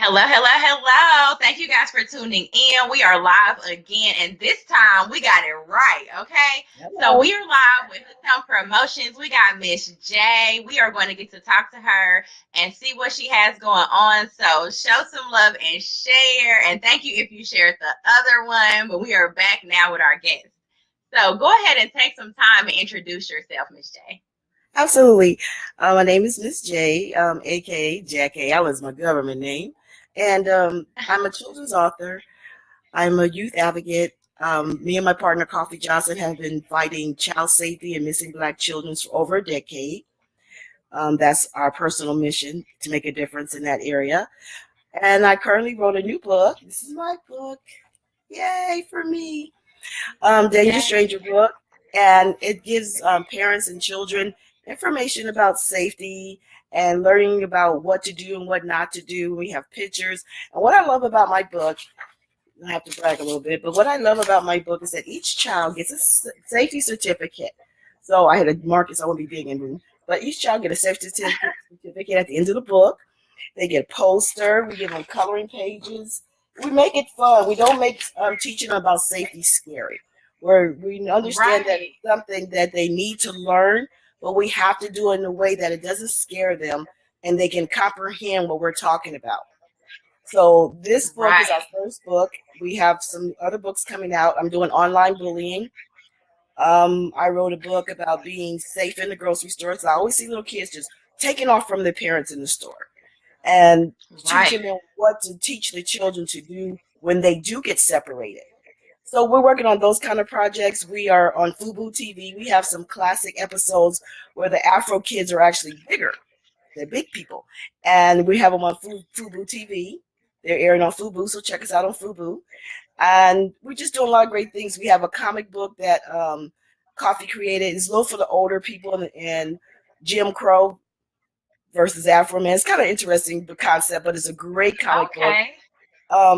Hello, hello, hello. Thank you guys for tuning in. We are live again, and this time we got it right, okay? So Hello. we are live with some promotions. We got Miss J. We are going to get to talk to her and see what she has going on. So show some love and share. And thank you if you shared the other one. But we are back now with our guest. So go ahead and take some time and introduce yourself, Miss J. Absolutely. My name is Miss J, aka Jackie. That was my government name. And I'm a children's author. I'm a youth advocate. Me and my partner, Coffee Johnson, have been fighting child safety and missing Black children for over a decade. That's our personal mission to make a difference in that area. And I currently wrote a new book. This is my book. Yay for me. Danger Yes. Stranger book, and it gives parents and children information about safety and learning about what to do and what not to do. We have pictures. And what I love about my book, I have to brag a little bit, but what I love about my book is that each child gets a safety certificate. So I had a market, so I won't be big in room, but each child get a safety certificate at the end of the book. They get a poster. We give them coloring pages. We make it fun. We don't make teaching them about safety scary. Where we understand that Right. it's something that they need to learn, but we have to do it in a way that it doesn't scare them and they can comprehend what we're talking about. So this book is our Right. first book. We have some other books coming out. I'm doing online bullying. I wrote a book about being safe in the grocery store. So I always see little kids just taking off from their parents in the store and Right. teaching them what to teach the children to do when they do get separated. So we're working on those kind of projects. We are on Fubu TV. We have some classic episodes where the Afro kids are actually bigger. They're big people. And we have them on Fubu TV. They're airing on Fubu, so check us out on Fubu. And we're just doing a lot of great things. We have a comic book that Coffee created. It's a little for the older people and Jim Crow versus Afro Man. It's kind of interesting the concept, but it's a great comic book. Okay.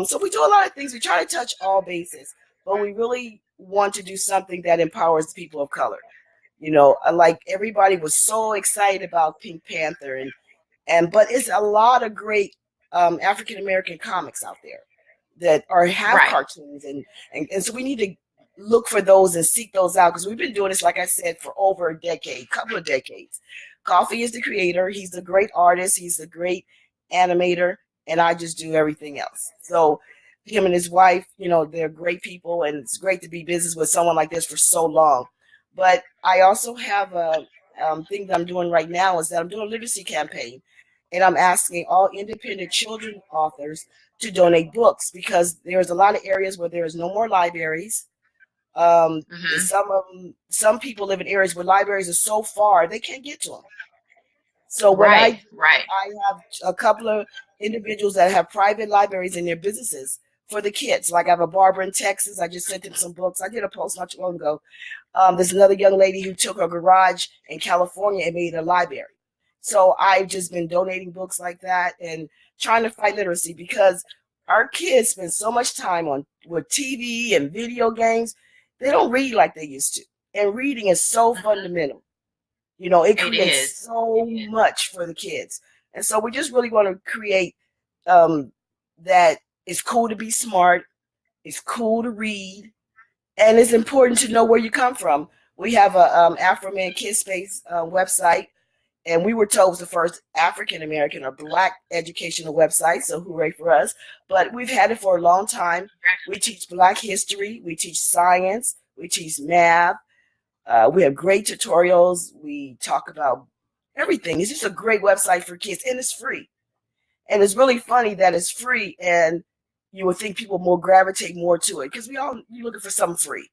So we do a lot of things. We try to touch all bases, but we really want to do something that empowers the people of color. Like everybody was so excited about Pink Panther, and but it's a lot of great African American comics out there that are have Right. cartoons, and so we need to look for those and seek those out because we've been doing this, like I said, for over a decade, couple of decades. Coffee is the creator. He's a great artist. He's a great animator, and I just do everything else. So him and his wife, they're great people, and it's great to be business with someone like this for so long. But I also have a thing that I'm doing right now is that I'm doing a literacy campaign, and I'm asking all independent children authors to donate books because there's a lot of areas where there is no more libraries. Hmm. Some people live in areas where libraries are so far they can't get to them. So what I Right. do, Right. I have a couple of individuals that have private libraries in their businesses for the kids. Like I have a barber in Texas. I just sent him some books. I did a post not too long ago. There's another young lady who took her garage in California and made a library. So I've just been donating books like that and trying to fight literacy because our kids spend so much time on with TV and video games. They don't read like they used to. And reading is so Hmm. fundamental. It It creates is. so much for the kids. And so we just really want to create um, that it's cool to be smart, it's cool to read, and it's important to know where you come from. We have a Afro Man Kid Space website, and we were told it was the first African American or Black educational website. So hooray for us! But we've had it for a long time. We teach Black history, we teach science, we teach math. We have great tutorials. We talk about everything. It's just a great website for kids, and it's free. And it's really funny that it's free, and you would think people will gravitate more to it because you're looking for something free.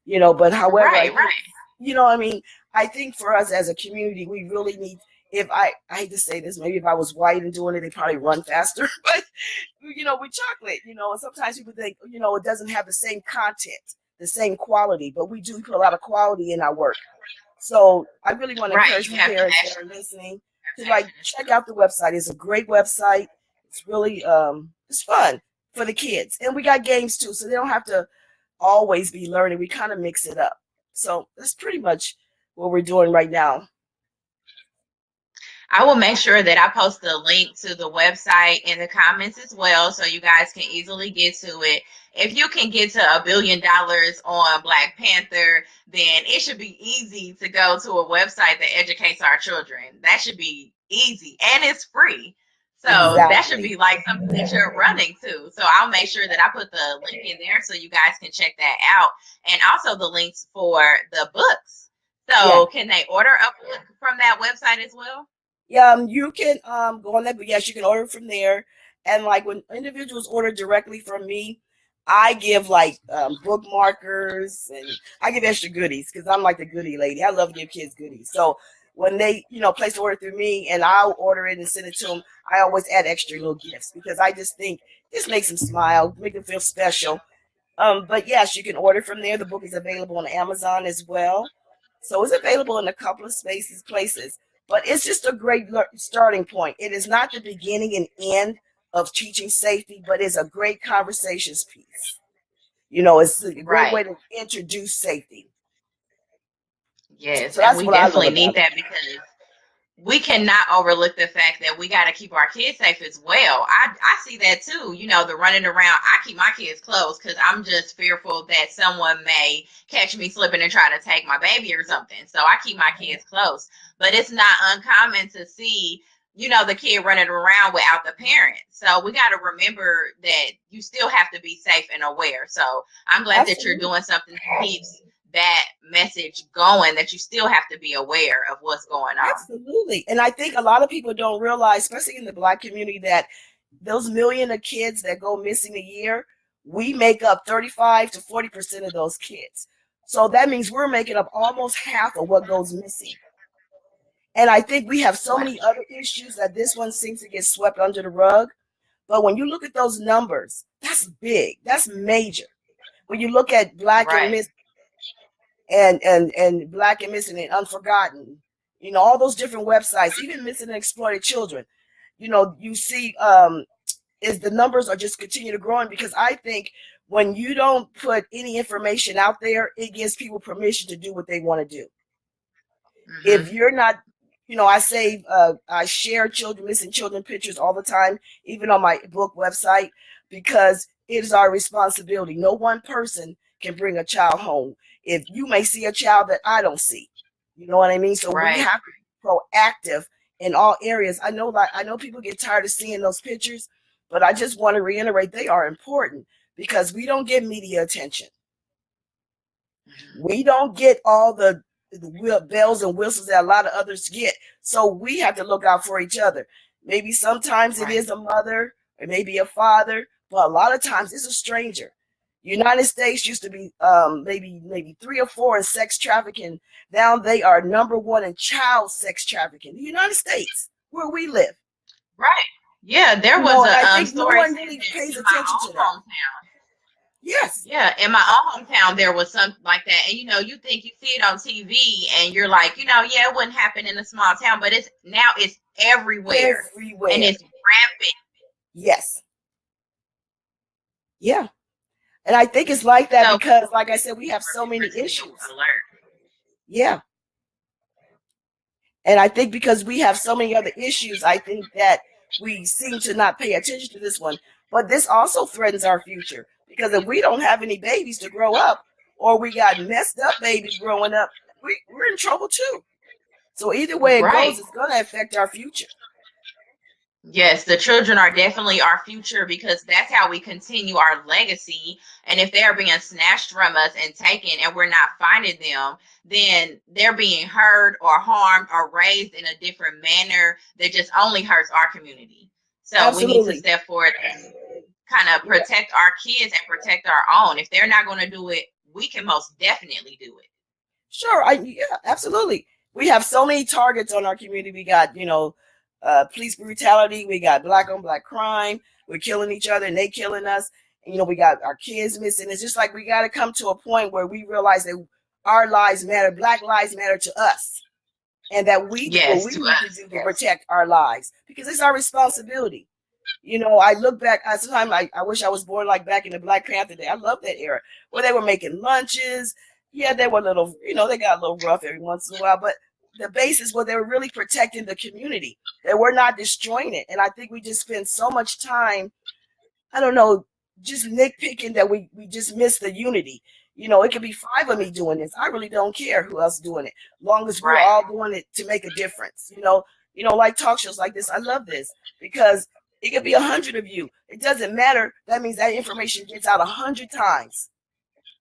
But however, I Right. think, Right. I mean, I think for us as a community, we really need, if I hate to say this, maybe if I was white and doing it, they probably run faster, but, with chocolate, and sometimes people think, it doesn't have the same content, the same quality, but we do put a lot of quality in our work. So I really want to Right. encourage You the have parents that are passion. listening to check out the website. It's a great website. It's really it's fun for the kids. And we got games too, so they don't have to always be learning. We kind of mix it up. So that's pretty much what we're doing right now. I will make sure that I post the link to the website in the comments as well, so you guys can easily get to it. If you can get to $1 billion on Black Panther, then it should be easy to go to a website that educates our children. That should be easy and it's free. So that should Exactly. be like something that you're running to. So I'll make sure that I put the link in there so you guys can check that out. And also the links for the books. Yeah. So can they order a book from that website as well? Yeah, you can go on that, but yes, you can order from there. And like when individuals order directly from me, I give like bookmarkers and I give extra goodies because I'm like the goodie lady. I love to give kids goodies. So when they, place the order through me and I'll order it and send it to them, I always add extra little gifts because I just think this makes them smile, make them feel special. But yes, you can order from there. The book is available on Amazon as well. So it's available in a couple of places. But it's just a great starting point. It is not the beginning and end of teaching safety, but it's a great conversations piece. It's a great way Right. to introduce safety. Yes. So And that's we what I love definitely need about it. that because we cannot overlook the fact that we got to keep our kids safe as well. I see that too. The running around. I keep my kids close because I'm just fearful that someone may catch me slipping and try to take my baby or something. So I keep my kids close. But it's not uncommon to see, the kid running around without the parent. So we got to remember that you still have to be safe and aware. So I'm glad that you're Absolutely. doing something that keeps that message going, that you still have to be aware of what's going on. Absolutely. And I think a lot of people don't realize, especially in the Black community, that those million of kids that go missing a year, we make up 35 to 40% of those kids. So that means we're making up almost half of what goes missing. And I think we have so Wow. many other issues that this one seems to get swept under the rug. But when you look at those numbers, that's big. That's major. When you look at Black and Right. Miss and Black and Missing and Unforgotten, all those different websites, even Missing and Exploited Children, you see is the numbers are just continue to growing because I think when you don't put any information out there, it gives people permission to do what they want to do. Mm-hmm. If you're not, I share missing children pictures all the time, even on my book website, because it is our responsibility. No one person can bring a child home. If you may see a child that I don't see, you know what I mean? So we Right. have to be proactive in all areas. I know people get tired of seeing those pictures, but I just want to reiterate they are important because we don't get media attention. Mm-hmm. We don't get all the bells and whistles that a lot of others get. So we have to look out for each other. Maybe sometimes it Right. is a mother or maybe a father, but a lot of times it's a stranger. United States used to be maybe 3 or 4 in sex trafficking. Now they are number one in child sex trafficking. The United States, where we live. Right. Yeah, there was And a I think no story one said really pays that in my attention to that. own hometown. Yes, Yeah, in my own hometown there was something like that. And you think you see it on TV and you're like, yeah, it wouldn't happen in a small town, but it's everywhere. And everywhere. it's rampant. Yes, yeah. And I think it's like that So because, like I said, we have so many remember to be issues. alert. Yeah. And I think because we have so many other issues, I think that we seem to not pay attention to this one. But this also threatens our future because if we don't have any babies to grow up or we got messed up babies growing up, we're in trouble too. So either way it goes, Right. it's going to affect our future. Yes, the children are definitely our future because that's how we continue our legacy. And if they're being snatched from us and taken and we're not finding them, then they're being hurt or harmed or raised in a different manner that just only hurts our community. So we need to Absolutely. step forward and kind of Yeah. protect our kids and protect our own. If they're not going to do it, we can most definitely do it. Sure. Yeah, absolutely. We have so many targets on our community. We got, police brutality. We got black on black crime. We're killing each other and they killing us. And, we got our kids missing. It's just like we got to come to a point where we realize that our lives matter. Black lives matter to us. And that we do what Yes, we to need to us. do to Yes. protect our lives because it's our responsibility. I look back. Sometimes I wish I was born like back in the Black Panther day. I love that era where they were making lunches. Yeah, they were a little, they got a little rough every once in a while, but the basis where they were really protecting the community, that we're not destroying it. And I think we just spend so much time, I don't know, just nitpicking that we just miss the unity. It could be five of me doing this. I really don't care who else doing it, long as we're Right. all doing it to make a difference. Like talk shows like this. I love this because it could be 100 of you. It doesn't matter. That means that information gets out 100 times.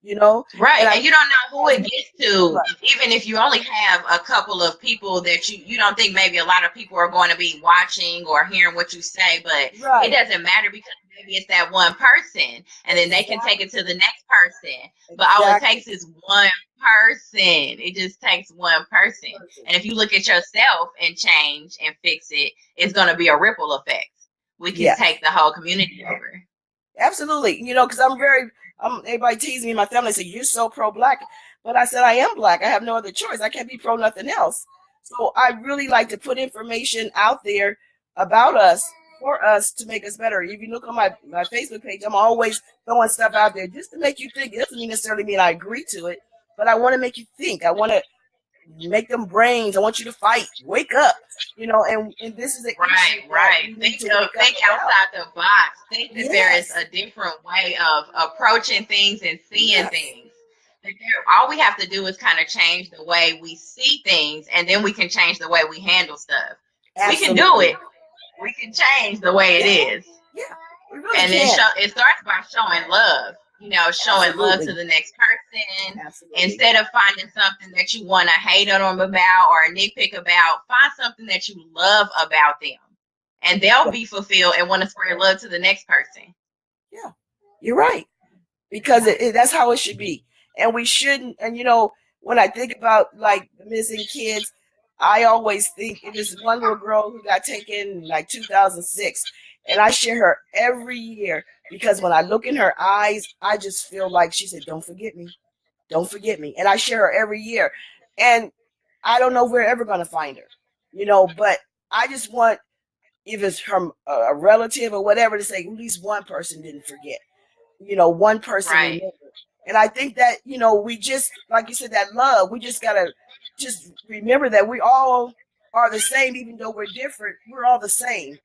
You know, Right. and I And you don't know who as it much, gets to, right, even if you only have a couple of people that you don't think maybe a lot of people are going to be watching or hearing what you say, but it right, doesn't matter because maybe it's that one person and then they can take exactly, it to the next person. But all it exactly. takes is one person. It just takes one person. Person. And if you look at yourself and change and fix it, it's going to be a ripple effect. We can Yes. take the whole community over. Absolutely. Because everybody teases me in my family, say, you're so pro black. But I said, I am black. I have no other choice. I can't be pro nothing else. So I really like to put information out there about us for us to make us better. If you look on my Facebook page, I'm always throwing stuff out there just to make you think. It doesn't necessarily mean I agree to it, but I want to make you think. I want to make them brains. I want you to fight. Wake up. And this is an issue Right, that right. we need to wake up Think about. outside the box. Think that there is Yes. a different way of approaching things and seeing Yes. things. All we have to do is kind of change the way we see things, and then we can change the way we handle stuff. We can do Absolutely. it. We can change the way it Yeah. is, Yeah. We really and then can. it starts by showing love. Showing love to Absolutely. the next person Absolutely. instead of finding something that you want to hate on them about or nitpick about. Find something that you love about them, and they'll Yeah. be fulfilled and want to spread love to the next person. Yeah. You're right. Because that's how it should be. And we shouldn't, and when I think about like the missing kids, I always think it is one little girl who got taken in like 2006. And I share her every year because when I look in her eyes, I just feel like she said, don't forget me. Don't forget me. And I share her every year. And I don't know if we're ever going to find her, but I just want, if it's from a relative or whatever, to say at least one person didn't forget, one person Right, remembered. And I think that, we just, like you said, that love, we just got to just remember that we all are the same, even though we're different, we're all the same.